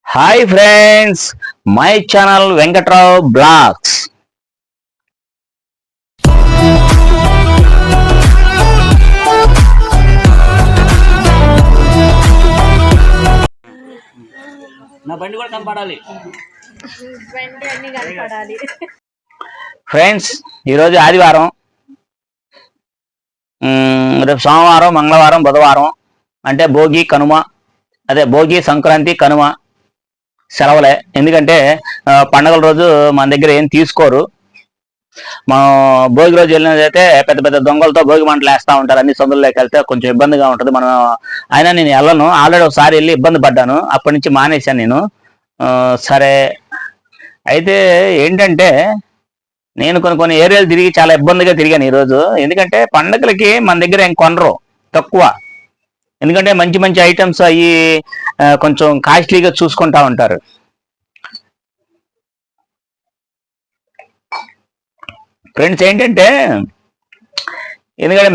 Hi friends, my channel Venkatrao vlogs. నా బండి కూడా కనపడాలి ఫ్రెండ్స్. ఈరోజు ఆదివారం, రేపు సోమవారం, మంగళవారం, బుధవారం అంటే భోగి కనుమ, అదే భోగి సంక్రాంతి కనుమ సెలవులే. ఎందుకంటే పండగల రోజు మన దగ్గర ఏం తీసుకోరు. మనం భోగి రోజు వెళ్ళినదైతే పెద్ద పెద్ద దొంగలతో భోగి మంటలు వేస్తూ ఉంటారు. అన్ని సందుల్లోకి వెళ్తే కొంచెం ఇబ్బందిగా ఉంటుంది. మనం అయినా నేను వెళ్ళను, ఆల్రెడీ ఒకసారి వెళ్ళి ఇబ్బంది పడ్డాను, అప్పటి నుంచి మానేశాను నేను. సరే, అయితే ఏంటంటే నేను కొన్ని ఏరియాలు తిరిగి చాలా ఇబ్బందిగా తిరిగాను ఈరోజు. ఎందుకంటే పండగలకి మన దగ్గర ఏం కొనరు, తక్కువ. ఎందుకంటే మంచి మంచి ఐటమ్స్ అవి కొంచెం కాస్ట్లీగా చూసుకుంటా ఉంటారు. ఫ్రెండ్స్ ఏంటంటే, ఎందుకంటే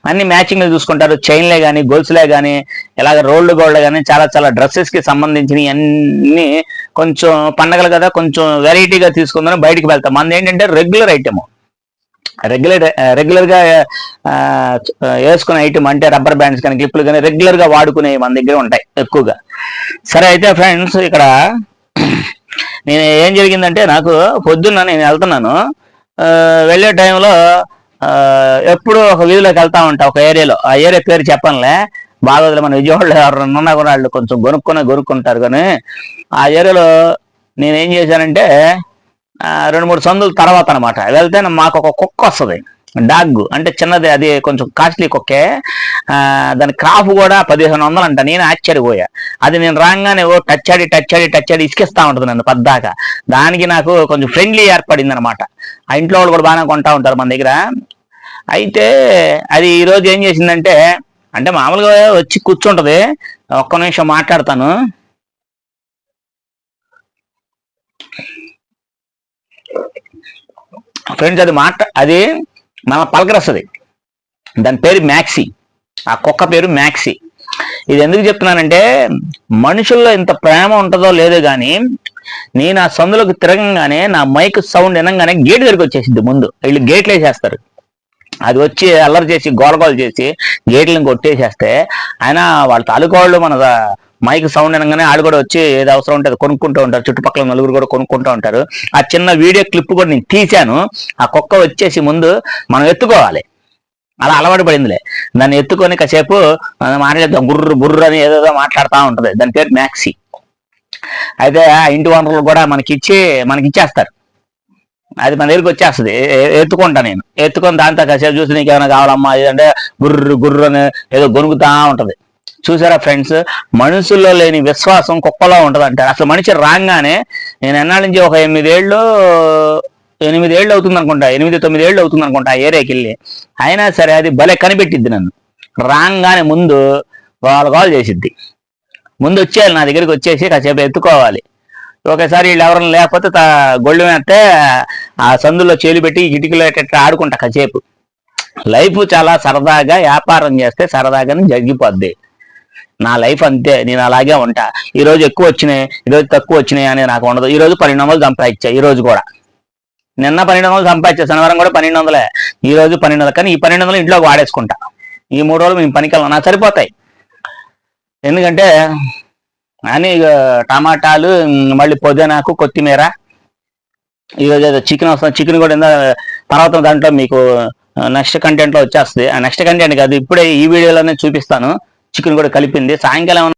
అన్ని మ్యాచింగ్లు చూసుకుంటారు. చైన్లే కానీ, గొలుసులే కానీ, ఇలాగ రోల్డ్ గోల్డ్ కానీ, చాలా చాలా డ్రెస్సెస్కి సంబంధించినవి అన్నీ కొంచెం పండగలు కదా, కొంచెం వెరైటీగా తీసుకుందని బయటికి వెళ్తాం. మనది ఏంటంటే రెగ్యులర్ ఐటమ్, రెగ్యులర్గా వేసుకునే ఐటమ్ అంటే రబ్బర్ బ్యాండ్స్ కానీ, క్లిప్లు కానీ రెగ్యులర్గా వాడుకునేవి మన దగ్గర ఉంటాయి ఎక్కువగా. సరే, అయితే ఫ్రెండ్స్ ఇక్కడ నేను ఏం జరిగిందంటే, నాకు పొద్దున్న నేను వెళ్తున్నాను, వెళ్ళే టైంలో ఎప్పుడు ఒక వీధిలోకి వెళ్తా ఉంటా, ఒక ఏరియాలో. ఆ ఏరియా పేరు చెప్పనులే, బాగోదులే, మన విజయవాడలో ఎవరన్నా కూడా వాళ్ళు కొంచెం కొనుక్కుంటారు. కానీ ఆ ఏరియాలో నేనేం చేశానంటే, 2-3 సందుల తర్వాత అనమాట వెళ్తే మాకు ఒక కుక్క వస్తుంది, డాగ్. అంటే చిన్నది, అది కొంచెం కాస్ట్లీ కుక్కే. దాని క్రాఫ్ కూడా 1500 అంట. నేను ఆశ్చర్యపోయా. అది నేను రాగానే టచ్ ఆడి ఇసుకిస్తా ఉంటుంది నన్ను పద్దాక. దానికి నాకు కొంచెం ఫ్రెండ్లీ ఏర్పడింది అనమాట. ఆ ఇంట్లో వాళ్ళు కూడా బాగానే కొంటా ఉంటారు మన దగ్గర. అయితే అది ఈరోజు ఏం చేసిందంటే, అంటే మామూలుగా వచ్చి కూర్చుంటది, ఒక్క నిమిషం మాట్లాడతాను. ఫ్రెండ్స్, అది మన పలకరిస్తుంది. దాని పేరు మ్యాక్సీ, ఆ కుక్క పేరు మ్యాక్సీ. ఇది ఎందుకు చెప్తున్నానంటే, మనుషుల్లో ఇంత ప్రేమ ఉంటుందో లేదో కానీ, నేను ఆ సందులోకి తిరగంగానే నా మైక్ సౌండ్ వినంగానే గేట్ దగ్గరికి వచ్చేసింది. ముందు వీళ్ళు గేట్లు వేసేస్తారు, అది వచ్చి అల్లరి చేసి గోలగోలు చేసి గేట్లను కొట్టేసేస్తే, ఆయన వాళ్ళ తాలూకోళ్ళు మన మైక్ సౌండ్ అనగానే వాళ్ళు కూడా వచ్చి ఏది అవసరం ఉంటుంది కొనుక్కుంటూ ఉంటారు. చుట్టుపక్కల నలుగురు కూడా కొనుక్కుంటూ ఉంటారు. ఆ చిన్న వీడియో క్లిప్ కూడా నేను తీశాను. ఆ కుక్క వచ్చేసి ముందు మనం ఎత్తుకోవాలి, అలా అలవాటు పడిందిలే. దాన్ని ఎత్తుకొని కాసేపు మాట్లాడేద్దాం, బుర్రు అని ఏదేదో మాట్లాడుతూ ఉంటుంది. దాని పేరు మ్యాక్సీ. అయితే ఆ ఇంటి వనరులు కూడా మనకి ఇచ్చేస్తారు. అది మన దగ్గరికి వచ్చేస్తుంది. ఎత్తుకుంటా నేను, ఎత్తుకొని దాంతో కాసేపు చూసి నీకు ఏమైనా కావాలమ్మా అంటే గుర్రు అని ఏదో గొనుగుతా ఉంటుంది. చూసారా ఫ్రెండ్స్, మనుషుల్లో లేని విశ్వాసం కుక్కలో ఉంటుంది అంటారు. అసలు మనిషి రాగానే, నేను ఎన్నాళ్ళ నుంచి ఒక 8 ఏళ్ళు అవుతుంది అనుకుంటా, 8-9 ఏళ్ళు అవుతుంది అనుకుంటా ఆ ఏరియాకి వెళ్ళి. అయినా సరే అది భలే కనిపెట్టిద్ది నన్ను. రాగానే ముందు కాల్ చేసిద్ది, ముందు వచ్చేయాలి నా దగ్గరికి, వచ్చేసి కాసేపు ఎత్తుకోవాలి. ఒకేసారి వీళ్ళు ఎవరైనా లేకపోతే గొళ్ళు వేస్తే ఆ సందులో చేలు పెట్టి కిటికీలో ఆడుకుంటా కాసేపు. లైఫ్ చాలా సరదాగా, వ్యాపారం చేస్తే సరదాగానే జరిగిపోద్ది. నా లైఫ్ అంతే, నేను అలాగే ఉంటా. ఈరోజు ఎక్కువ వచ్చినాయి, ఈరోజు తక్కువ వచ్చినాయి అని నాకు ఉండదు. ఈరోజు 1200 సంపాదించా. ఈరోజు కూడా నిన్న 1200 సంపాదించా, శనివారం కూడా 1200, ఈరోజు 1200. కానీ ఈ 1200 ఇంట్లోకి వాడేసుకుంటా. ఈ 3 రోజులు మేము పనికి వెళ్ళాం, నాకు సరిపోతాయి. ఎందుకంటే అని టమాటాలు, మళ్ళీ పుదీనాకు, కొత్తిమీర. ఈరోజు ఏదో చికెన్ వస్తుంది, చికెన్ కూడా తర్వాత దాంట్లో మీకు నెక్స్ట్ కంటెంట్లో వచ్చేస్తుంది. ఆ నెక్స్ట్ కంటెంట్ కాదు, ఇప్పుడే ఈ వీడియోలోనే చూపిస్తాను. చికెన్ కూడా కలిపింది. సాయంకాలం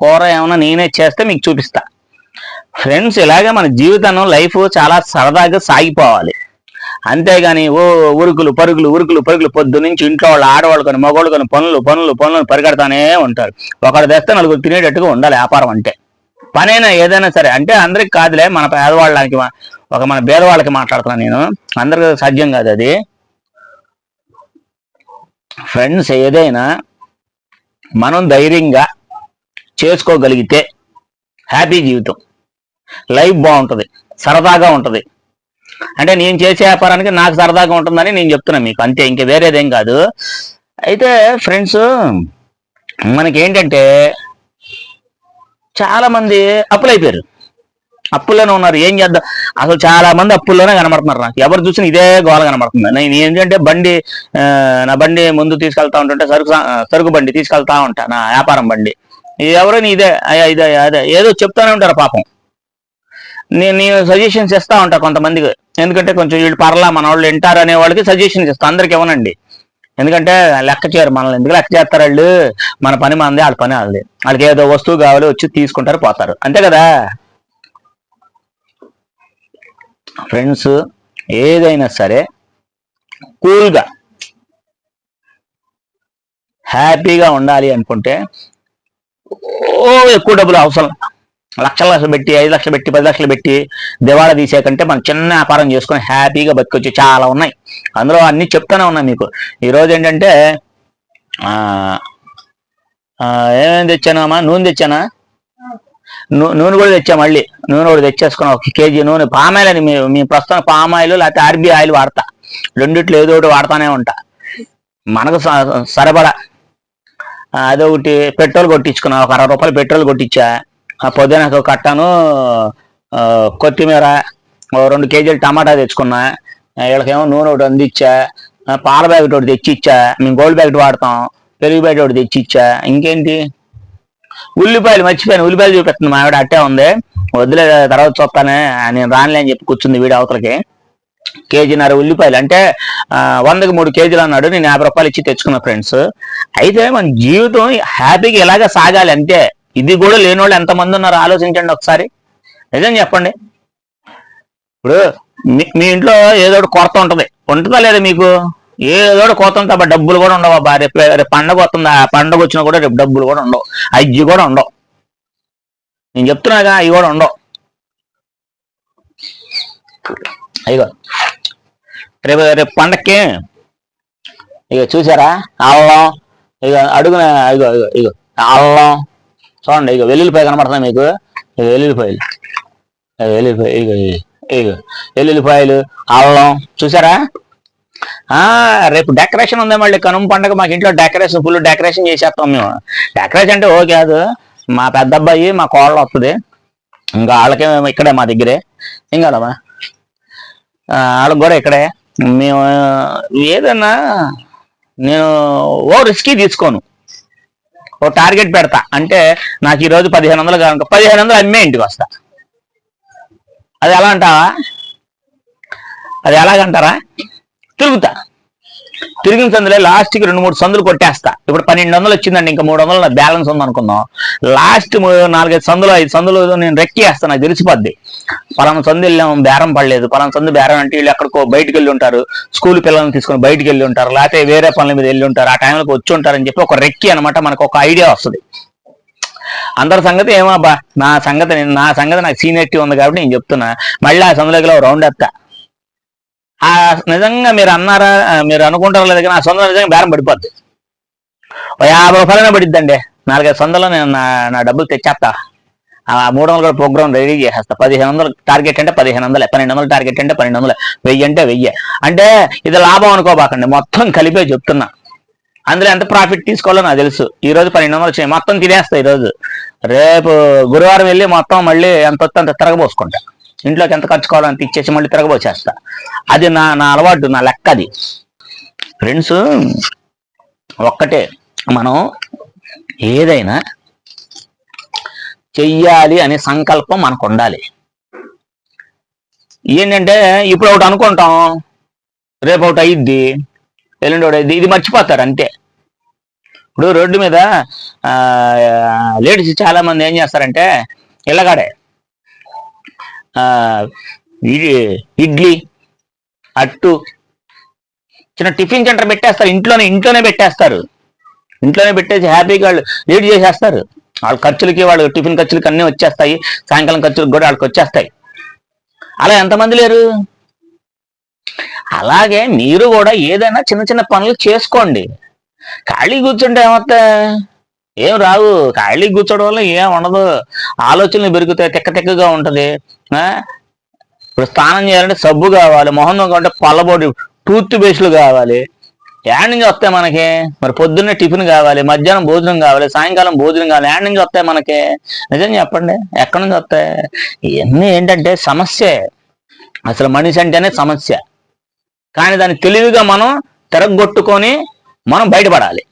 కూర ఏమైనా నేనే చేస్తే మీకు చూపిస్తా. ఫ్రెండ్స్, ఇలాగే మన జీవితం, లైఫ్ చాలా సరదాగా సాగిపోవాలి. అంతేగాని ఉరుకులు పరుగులు పొద్దు నుంచి ఇంట్లో వాళ్ళు, ఆడవాళ్ళు కానీ మగవాళ్ళు కానీ పనులు పరిగెడతానే ఉంటారు. ఒకటి తెస్తే నలుగురు తినేటట్టుగా ఉండాలి వ్యాపారం అంటే. పనైనా ఏదైనా సరే, అంటే అందరికి కాదులే, మన పేదవాళ్ళకి, మన పేదవాళ్ళకి మాట్లాడుతున్నాను నేను, అందరికి సాధ్యం కాదు అది. ఫ్రెండ్స్, ఏదైనా మనం ధైర్యంగా చేసుకోగలిగితే హ్యాపీ జీవితం, లైఫ్ బాగుంటుంది, సరదాగా ఉంటుంది. అంటే నేను చేసే వ్యాపారానికి నాకు సరదాగా ఉంటుందని నేను చెప్తున్నాను మీకు, అంతే, ఇంక వేరేదేం కాదు. అయితే ఫ్రెండ్స్, మనకేంటంటే చాలామంది అప్పులైపోయారు, అప్పుల్లోనే ఉన్నారు. ఏం చేద్దాం, అసలు చాలా మంది అప్పుల్లోనే కనబడుతున్నారు. నాకు ఎవరు చూసినా ఇదే గోల కనబడుతుంది. నేను ఏంటంటే నా బండి ముందు తీసుకెళ్తా ఉంటుంటే సరుకు బండి తీసుకెళ్తా ఉంటా, నా వ్యాపారం బండి. ఎవరైనా ఇదే ఇదే అదే ఏదో చెప్తానే ఉంటారు పాపం. నేను సజెషన్స్ ఇస్తా ఉంటా కొంతమందికి, ఎందుకంటే కొంచెం వీళ్ళు పర్లా మన వాళ్ళు వింటారు అనే వాళ్ళకి సజెషన్స్ ఇస్తా, అందరికి ఇవ్వనండి. ఎందుకంటే లెక్క చేయరు, మనల్ని ఎందుకు లెక్క చేస్తారు వాళ్ళు. మన పని మనది, వాళ్ళ పని వాళ్ళది. వాళ్ళకి ఏదో వస్తువు కావాలి, వచ్చి తీసుకుంటారు, పోతారు, అంతే కదా ఫ్రెండ్స్. ఏదైనా సరే కూల్గా హ్యాపీగా ఉండాలి అనుకుంటే ఎక్కువ డబ్బులు అవసరం. లక్షలు పెట్టి, 5 లక్షలు పెట్టి, 10 లక్షలు పెట్టి దివాళా తీసే కంటే మనం చిన్న వ్యాపారం చేసుకుని హ్యాపీగా బతికొచ్చి చాలా ఉన్నాయి. అందులో అన్నీ చెప్తానే ఉన్నాయి మీకు. ఈరోజు ఏంటంటే ఏమేమి తెచ్చానమ్మా, నూనె తెచ్చానా, నూనె కూడా తెచ్చా, మళ్ళీ నూనె కూడా తెచ్చేసుకున్నా. 1 కేజీ నూనె. పామాయిల్ అని మీ ప్రస్తుతం పామాయిల్ లేకపోతే ఆర్బీ ఆయిల్ వాడతా, రెండిట్లో ఏదో ఒకటి వాడతానే ఉంటా, మనకు సరిపడా. అదొకటి. పెట్రోల్ కొట్టించుకున్నా, 60 రూపాయలు పెట్రోల్ కొట్టించా. పొద్దున కట్టాను కొత్తిమీర, 2 కేజీలు టమాటా తెచ్చుకున్నా. వీళ్ళకేమో నూనె ఒకటి అందించా, పాల ప్యాకెట్ ఒకటి తెచ్చిచ్చా, మేము గోల్డ్ ప్యాకెట్ వాడతాం, పెరుగు ప్యాకెట్ ఒకటి తెచ్చిచ్చా. ఇంకేంటి, ఉల్లిపాయలు మర్చిపోయాను, ఉల్లిపాయలు చూపిస్తుంది మా ఆవిడ, అట్టే ఉంది, వద్దులే తర్వాత చూస్తానే, నేను రానులే అని చెప్పి కూర్చుంది వీడి అవతలకి. కేజీన్నర ఉల్లిపాయలు అంటే 100కి 3 కేజీలు అన్నాడు, నేను 50 రూపాయలు ఇచ్చి తెచ్చుకున్నా ఫ్రెండ్స్. అయితే మన జీవితం హ్యాపీగా ఇలాగ సాగాలి అంతే. ఇది కూడా లేని వాళ్ళు ఎంతమంది ఉన్నారు ఆలోచించండి ఒకసారి, నిజం చెప్పండి. ఇప్పుడు మీ ఇంట్లో ఏదో ఒకటి కొరత ఉంటుందా లేదా మీకు? ఏదో ఒకటి కొరత ఉంటే డబ్బులు కూడా ఉండవు. రేపు పండగ వస్తుంది, ఆ పండగ వచ్చినా కూడా రేపు డబ్బులు కూడా ఉండవు, అజ్జి కూడా ఉండవు. నేను చెప్తున్నాగా, అవి కూడా ఉండవు. అయ్యో రేపు పండక్కి ఇక చూసారా అల్లం, ఇక అడుగున ఇగో ఇగో ఇగో అల్లం చూడండి, ఇక వెల్లుల్లిపాయ కనబడుతుంది మీకు, ఇక వెల్లుల్లిపాయలు, ఇక ఇక వెల్లుల్లిపాయలు, అల్లం చూసారా. రేపు డెకరేషన్ ఉంది, మళ్ళీ కనుమ పండుగ. మాకు ఇంట్లో డెకరేషన్, ఫుల్ డెకరేషన్ చేసేస్తాం మేము. డెకరేషన్ అంటే ఓ కాదు, మా పెద్ద అబ్బాయి మా కోడలు వస్తుంది, ఇంకా వాళ్ళకే ఇక్కడే మా దగ్గరే, ఏం కాదమ్మా, వాళ్ళకి కూడా ఇక్కడే. మేము ఏదన్నా, నేను రిస్కీ తీసుకోను, ఓ టార్గెట్ పెడతా. అంటే నాకు ఈరోజు 1500 కనుక 1500 అమ్మే ఇంటికి వస్తా. అది ఎలా అంటావా, అది ఎలాగంటారా, తిరిగిన సందులే లాస్ట్కి 2-3 సందులు కొట్టేస్తా. ఇప్పుడు 1200 వచ్చిందండి, ఇంకా 300 నా బ్యాలెన్స్ ఉంది అనుకుందాం. లాస్ట్ 4-5 సందులు, 5 సందులు నేను రెక్కేస్తాను, నాకు తెలిసిపోద్ది. పలానా సందు వెళ్ళాము, బేరం పడలేదు. పలానా సందు బేరం అంటే వీళ్ళు ఎక్కడికో బయటకు వెళ్ళి ఉంటారు, స్కూల్ పిల్లల్ని తీసుకొని బయటకు వెళ్ళి ఉంటారు, లేకపోతే వేరే పనుల మీద వెళ్ళి ఉంటారు, ఆ టైంలోకి వచ్చి ఉంటారని చెప్పి ఒక రెక్కి అనమాట, మనకు ఒక ఐడియా వస్తుంది. అందరి సంగతి ఏమబ్బా, నా సంగతి నాకు సీనియరిటీ ఉంది కాబట్టి నేను చెప్తున్నా. మళ్ళీ ఆ సందులోకి రౌండ్ ఎత్తా. నిజంగా మీరు అన్నారా, మీరు అనుకుంటారా లేదా, నా సొంత నిజంగా బేరం పడిపోద్ది. 50 రూపాయలైనా పడిద్దండి. 4-5 సందులో నేను నా డబ్బులు తెచ్చేస్తా. 300 కూడా ప్రోగ్రామ్ రెడీ చేసేస్తా. 1500 టార్గెట్ అంటే 1500, 1200 టార్గెట్ అంటే 1200, 1000 అంటే 1000. అంటే ఇది లాభం అనుకోబాకండి, మొత్తం కలిపే చెప్తున్నా. అందులో ఎంత ప్రాఫిట్ తీసుకోవాలో నాకు తెలుసు. ఈ రోజు 1200 వచ్చినాయి, మొత్తం తినేస్తా ఈరోజు. రేపు గురువారం వెళ్ళి మొత్తం మళ్ళీ ఎంత వస్తే అంత తిరగబోసుకుంటా. ఇంట్లోకి ఎంత ఖర్చు కావాలో అంత ఇచ్చేసి మళ్ళీ తిరగబోచేస్తా. అది నా అలవాటు, నా లెక్క అది. ఫ్రెండ్స్, ఒక్కటే, మనం ఏదైనా చెయ్యాలి అనే సంకల్పం మనకు ఉండాలి. ఏంటంటే ఇప్పుడు ఒకటి అనుకుంటాం, రేపు ఒకటి అయ్యిద్ది, ఎల్లుండి ఒకటి అయ్యిద్ది, ఇది మర్చిపోతారు అంతే. ఇప్పుడు రోడ్డు మీద లేడీస్ చాలా మంది ఏం చేస్తారంటే, ఇళ్ళగాడే ఇడ్లీ, అట్టు, చిన్న టిఫిన్ సెంటర్ పెట్టేస్తారు, ఇంట్లోనే పెట్టేస్తారు. ఇంట్లోనే పెట్టేసి హ్యాపీగా వాళ్ళు లీడ్ చేసేస్తారు. వాళ్ళ ఖర్చులకి, వాళ్ళు టిఫిన్ ఖర్చులకి అన్నీ వచ్చేస్తాయి, సాయంకాలం ఖర్చులకు కూడా వాళ్ళకి వచ్చేస్తాయి. అలా ఎంతమంది లేరు? అలాగే మీరు కూడా ఏదైనా చిన్న చిన్న పనులు చేసుకోండి. ఖాళీ కూర్చుంటే ఏమొస్తా, ఏం రావు. ఖాళీ కూర్చోవడం వల్ల ఏం ఉండదు, ఆలోచనలు పెరుగుతాయి, తిక్కగా ఉంటది. ఇప్పుడు స్నానం చేయాలంటే సబ్బు కావాలి, మొహం కావాలంటే పళ్ళబొడి టూత్ పేస్టులు కావాలి. యాడ్ నుంచి వస్తాయి మనకి? మరి పొద్దున్నే టిఫిన్ కావాలి, మధ్యాహ్నం భోజనం కావాలి, సాయంకాలం భోజనం కావాలి. యాడ్ నుంచి వస్తాయి మనకి? నిజం చెప్పండి, ఎక్కడి నుంచి వస్తాయి? ఇవన్నీ ఏంటంటే సమస్య. అసలు మనిషి అంటేనే సమస్య. కానీ దాన్ని తెలివిగా మనం తిరగొట్టుకొని మనం బయటపడాలి.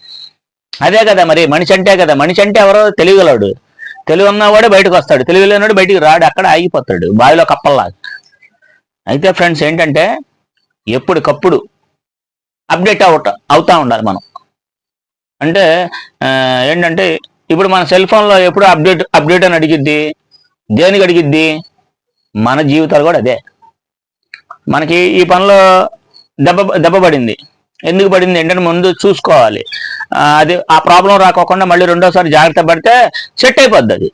అదే కదా మరి మనిషి అంటే. కదా మనిషి అంటే ఎవరో? తెలివిగలడు. తెలివి ఉన్నవాడే బయటకు వస్తాడు, తెలివి లేనివాడు బయటికి రాడు, అక్కడ ఆగిపోతాడు బావిలో కప్పల్లాగా. అయితే ఫ్రెండ్స్ ఏంటంటే ఎప్పటికప్పుడు అప్డేట్ అవుతా ఉండాలి మనం. అంటే ఏంటంటే ఇప్పుడు మన సెల్ ఫోన్లో ఎప్పుడు అప్డేట్ అని అడిగిద్ది. దేనికి అడిగిద్ది? మన జీవితాలు కూడా అదే. మనకి ఈ పనిలో దెబ్బ పడింది. ఎందుకు పడింది ఏంటంటే ముందు చూసుకోవాలి. అది ఆ ప్రాబ్లం రాకోకుండా మళ్ళీ రెండోసారి జాగ్రత్త పడితే సెట్ అయిపోద్ది. అది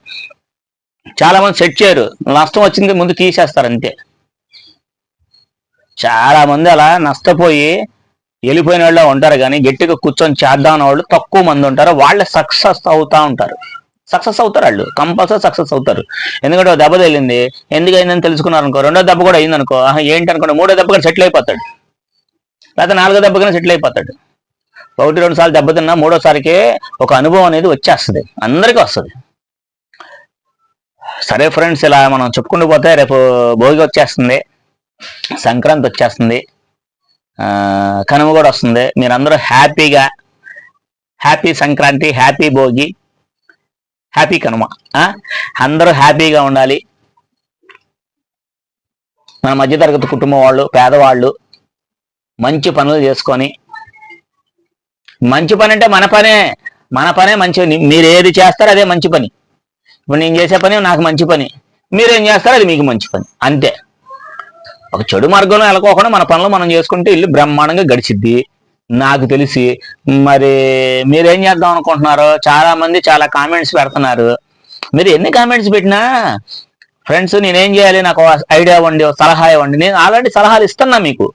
చాలా మంది సెట్ చేయరు, నష్టం వచ్చింది ముందు తీసేస్తారు అంతే. చాలా మంది అలా నష్టపోయి వెళ్ళిపోయిన వాళ్ళు ఉంటారు, కానీ గట్టిగా కూర్చొని చేద్దాం అన్న వాళ్ళు తక్కువ మంది ఉంటారు. వాళ్ళే సక్సెస్ అవుతా ఉంటారు. సక్సెస్ అవుతారు, వాళ్ళు కంపల్సరీ సక్సెస్ అవుతారు. ఎందుకంటే దెబ్బ తగిలింది, ఎందుకు అయిందని తెలుసుకున్నారు అనుకో, రెండో దెబ్బ కూడా అయింది అనుకో, ఏంటి అనుకోండి, మూడో దెబ్బ కూడా సెటిల్ అయిపోతాడు, లేకపోతే నాలుగో దెబ్బ కానీ సెటిల్ అయిపోతాడు. 1-2 సార్లు దెబ్బతిన్నా మూడోసారికి ఒక అనుభవం అనేది వచ్చేస్తుంది, అందరికీ వస్తుంది. సరే ఫ్రెండ్స్, ఇలా మనం చెప్పుకుంటూ పోతే రేపు భోగి వచ్చేస్తుంది, సంక్రాంతి వచ్చేస్తుంది, కనుమ కూడా వస్తుంది. మీరందరూ హ్యాపీగా, happy Sankranti, happy Bhogi, happy Kanuma, అందరూ హ్యాపీగా ఉండాలి. మన మధ్యతరగతి కుటుంబం వాళ్ళు, పేదవాళ్ళు మంచి పనులు చేసుకొని, మంచి పని అంటే మన పనే మంచి. మీరు ఏది చేస్తారో అదే మంచి పని. ఇప్పుడు నేను చేసే పని నాకు మంచి పని, మీరేం చేస్తారో అది మీకు మంచి పని, అంతే. ఒక చెడు మార్గంలో వెళ్ళకోకుండా మన పనులు మనం చేసుకుంటే ఇల్లు బ్రహ్మాండంగా గడిచిద్ది నాకు తెలిసి. మరి మీరేం చేద్దాం అనుకుంటున్నారో చాలా మంది చాలా కామెంట్స్ పెడుతున్నారు. మీరు ఎన్ని కామెంట్స్ పెట్టినా ఫ్రెండ్స్, నేనేం చేయాలి, నాకు ఐడియా ఇవ్వండి, సలహా ఇవ్వండి. నేను ఆల్రెడీ సలహాలు ఇస్తున్నా మీకు,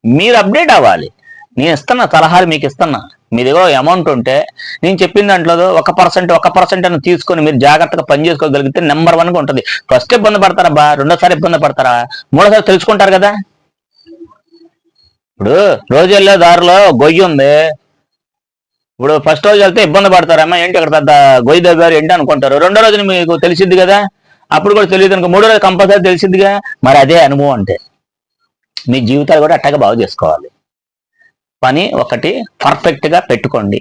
మీరు అప్డేట్ అవ్వాలి. నేను ఇస్తున్నా సలహాలు, మీకు ఇస్తున్నా. మీ దగ్గర అమౌంట్ ఉంటే నేను చెప్పిన దాంట్లో 1% అని తీసుకొని మీరు జాగ్రత్తగా పని చేసుకోగలిగితే నెంబర్ 1గా ఉంటుంది. ఫస్ట్ ఇబ్బంది పడతారా, రెండోసారి ఇబ్బంది పడతారా, మూడోసారి తెలుసుకుంటారు కదా. ఇప్పుడు రోజు వెళ్ళే దారిలో గొయ్యి ఉంది, ఇప్పుడు ఫస్ట్ రోజు వెళ్తే ఇబ్బంది పడతారమ్మా, ఏంటి అక్కడ పెద్ద గొయ్యి దగ్గర ఏంటి అనుకుంటారు. రెండో రోజున మీకు తెలిసిద్ది కదా, అప్పుడు కూడా తెలియదు అనుకో, మూడో రోజు కంపల్సరీ తెలిసిద్దిగా. మరి అదే అనుభవం అంటే. మీ జీవితాలు కూడా అట్టగా బాగు చేసుకోవాలి. పని ఒకటి పర్ఫెక్ట్గా పెట్టుకోండి,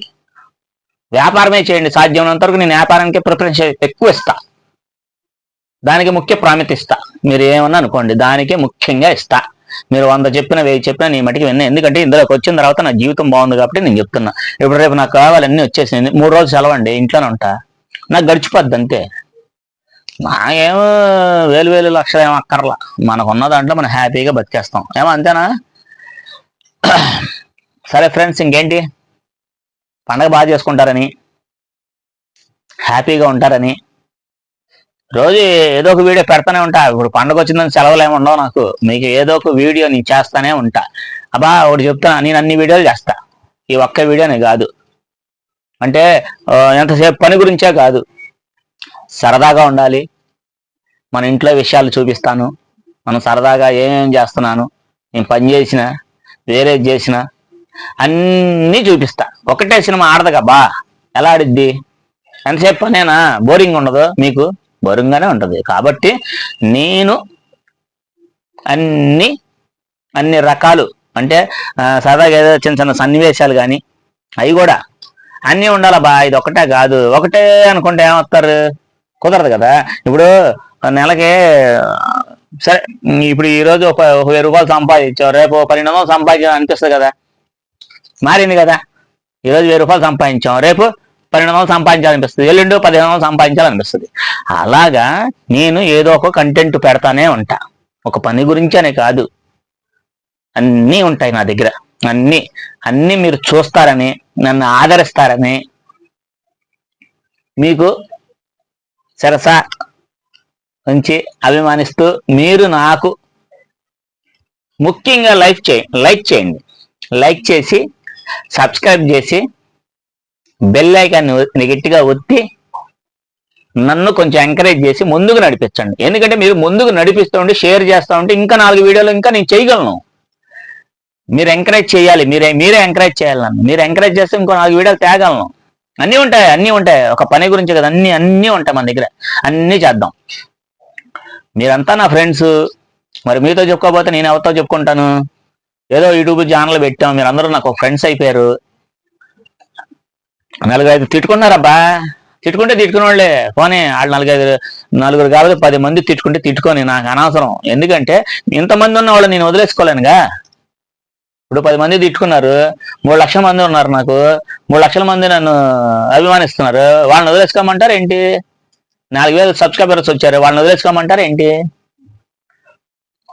వ్యాపారమే చేయండి. సాధ్యమైనంత వరకు నేను వ్యాపారానికి ప్రిఫరెన్స్ ఎక్కువ ఇస్తా, దానికి ముఖ్య ప్రాముఖ్యత ఇస్తా. మీరు ఏమన్నా అనుకోండి, దానికే ముఖ్యంగా ఇస్తా. మీరు 100 చెప్పినా 1000 చెప్పినా నీ మటుకు విన్నా. ఎందుకంటే ఇందులోకి వచ్చిన తర్వాత నా జీవితం బాగుంది కాబట్టి నేను చెప్తున్నా. ఇప్పుడు రేపు నాకు కావాలన్నీ వచ్చేసింది, 3 రోజులు సెలవండి, ఇంట్లోనే ఉంటా, నాకు గడిచిపోద్ది అంతే. నాకేమో వేలు లక్షలు ఏమో అక్కర్లా, మనకున్న దాంట్లో మనం హ్యాపీగా బతికేస్తాం, ఏమో అంతేనా? సరే ఫ్రెండ్స్, ఇంకేంటి, పండగ బాగా చేసుకుంటారని, హ్యాపీగా ఉంటారని రోజు ఏదో ఒక వీడియో పెడతానే ఉంటా. ఇప్పుడు పండగ వచ్చిందని సెలవులు ఏమి ఉండవు నాకు, మీకు ఏదో ఒక వీడియో నేను చేస్తానే ఉంటా. అబ్బా ఒకటి చెప్తాను, నేను అన్ని వీడియోలు చేస్తా, ఈ ఒక్క వీడియోనే కాదు. అంటే ఎంతసేపు పని గురించే కాదు, సరదాగా ఉండాలి. మన ఇంట్లో విషయాలు చూపిస్తాను, మనం సరదాగా ఏమేం చేస్తున్నాను, నేను పని చేసినా వేరేది చేసినా అన్నీ చూపిస్తా. ఒకటే సినిమా ఆడదుగా బా, ఎలా ఆడిద్ది? ఎంతసేపు పనేనా, బోరింగ్ ఉండదు, మీకు బోరింగ్గానే ఉంటుంది. కాబట్టి నేను అన్ని రకాలు, అంటే సరదాగా ఏదో చిన్న సన్నివేశాలు కానీ అవి కూడా అన్నీ ఉండాలి బా. ఇది ఒకటే కాదు, ఒకటే అనుకుంటే ఏమవుతారు, కుదరదు కదా. ఇప్పుడు నెలకి సరే, ఇప్పుడు ఈరోజు ఒక 1000 రూపాయలు సంపాదించావు, రేపు 1200 సంపాదించావు అనిపిస్తుంది కదా, మారింది కదా. ఈరోజు 1000 రూపాయలు సంపాదించాం, రేపు 1200 సంపాదించాలనిపిస్తుంది, ఎల్లుండి 1500 సంపాదించాలనిపిస్తుంది. అలాగా నేను ఏదో ఒక కంటెంట్ పెడతానే ఉంటా, ఒక పని గురించనే కాదు, అన్నీ ఉంటాయి నా దగ్గర. అన్నీ మీరు చూస్తారని, నన్ను ఆదరిస్తారని, మీకు సరసా ఉంచి అభిమానిస్తూ, మీరు నాకు ముఖ్యంగా లైక్ చేయండి, లైక్ చేసి సబ్స్క్రైబ్ చేసి బెల్ ఐకాన్ని గట్టిగా ఒత్తి నన్ను కొంచెం ఎంకరేజ్ చేసి ముందుకు నడిపించండి. ఎందుకంటే మీరు ముందుకు నడిపిస్తూ ఉండి షేర్ చేస్తూ ఉంటే ఇంకా 4 వీడియోలు ఇంకా నేను చేయగలను. మీరు ఎంకరేజ్ చేయాలి, మీరే ఎంకరేజ్ చేయాలి నన్ను. మీరు ఎంకరేజ్ చేస్తే ఇంకో 4 వీడియోలు తేగలను. అన్నీ ఉంటాయి. ఒక పని గురించి కదా, అన్నీ ఉంటాయి మన దగ్గర. అన్నీ చేద్దాం. మీరంతా నా ఫ్రెండ్స్. మరి మీతో చెప్పుకోకపోతే నేను ఎవరితో చెప్పుకుంటాను? ఏదో యూట్యూబ్ ఛానల్ పెట్టాం, మీరు అందరూ నాకు ఫ్రెండ్స్ అయిపోయారు. 4-5 తిట్టుకున్నారబ్బా. తిట్టుకుంటే తిట్టుకునే వాళ్ళే పోనీ. వాళ్ళు 4-5 కాబట్టి 10 మంది తిట్టుకుంటే తిట్టుకొని నాకు అనవసరం. ఎందుకంటే ఇంతమంది ఉన్న వాళ్ళు నేను వదిలేసుకోలేనుగా. ఇప్పుడు 10 మంది తిట్టుకున్నారు, 3 లక్షల మంది ఉన్నారు నాకు. 3 లక్షల మంది నన్ను అభిమానిస్తున్నారు. వాళ్ళని వదిలేసుకోమంటారు ఏంటి? 4,000 సబ్స్క్రైబర్స్ వచ్చారు, వాళ్ళని వదిలేసుకోమంటారు ఏంటి?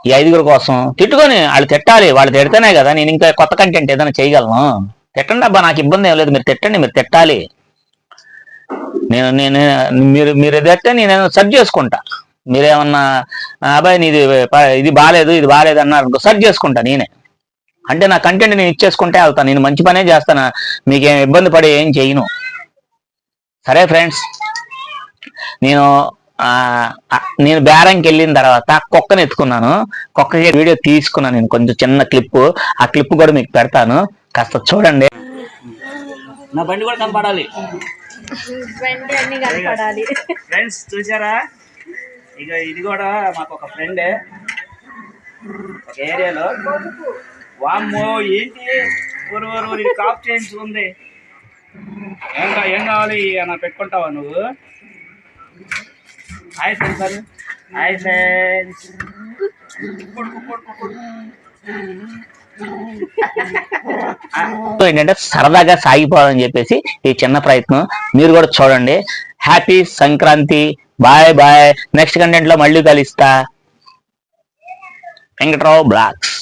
ఈ 5 కోసం తిట్టుకొని వాళ్ళు తిట్టాలి. వాళ్ళు తిడితేనే కదా నేను ఇంకా కొత్త కంటెంట్ ఏదైనా చేయగలను. తిట్టండి అబ్బా, నాకు ఇబ్బంది ఏం లేదు. మీరు తిట్టండి, మీరు తిట్టాలి. నేను మీరు ఎదంటే నేను సెర్చ్ చేసుకుంటా. మీరేమన్నా అబ్బాయి నీది ఇది బాగాలేదు ఇది బాగాలేదు అన్నారు, సెర్చ్ చేసుకుంటా నేనే. అంటే నా కంటెంట్ నేను ఇచ్చేసుకుంటే వెళ్తాను. నేను మంచి పనే చేస్తాను, మీకేం ఇబ్బంది పడి ఏం చేయను. సరే ఫ్రెండ్స్, నేను బేరంకి వెళ్ళిన తర్వాత కుక్కను ఎత్తుకున్నాను. కుక్కకి వీడియో తీసుకున్నాను నేను, కొంచెం చిన్న క్లిప్. ఆ క్లిప్ కూడా మీకు పెడతాను, కాస్త చూడండి. నా బండి కూడా కనపడాలి, ఫ్రెండ్స్. చూసారా? ఇక ఇది కూడా మాకు ఒక ఫ్రెండే ఒక ఏరియాలో. వామ్మో ఏంటి ఊరు కాప్ చేయించుకుంది. ఏం కావాలి అన్న పెట్టుకుంటావా నువ్వు? Hi friends. Hi friends. ఏంటంటే సరదాగా సాగిపోవాలని చెప్పేసి ఈ చిన్న ప్రయత్నం మీరు కూడా చూడండి. Happy Sankranti. Bye bye. Next content లో మళ్ళీ కలుస్తా. వెంకట్రావు బ్లాగ్స్.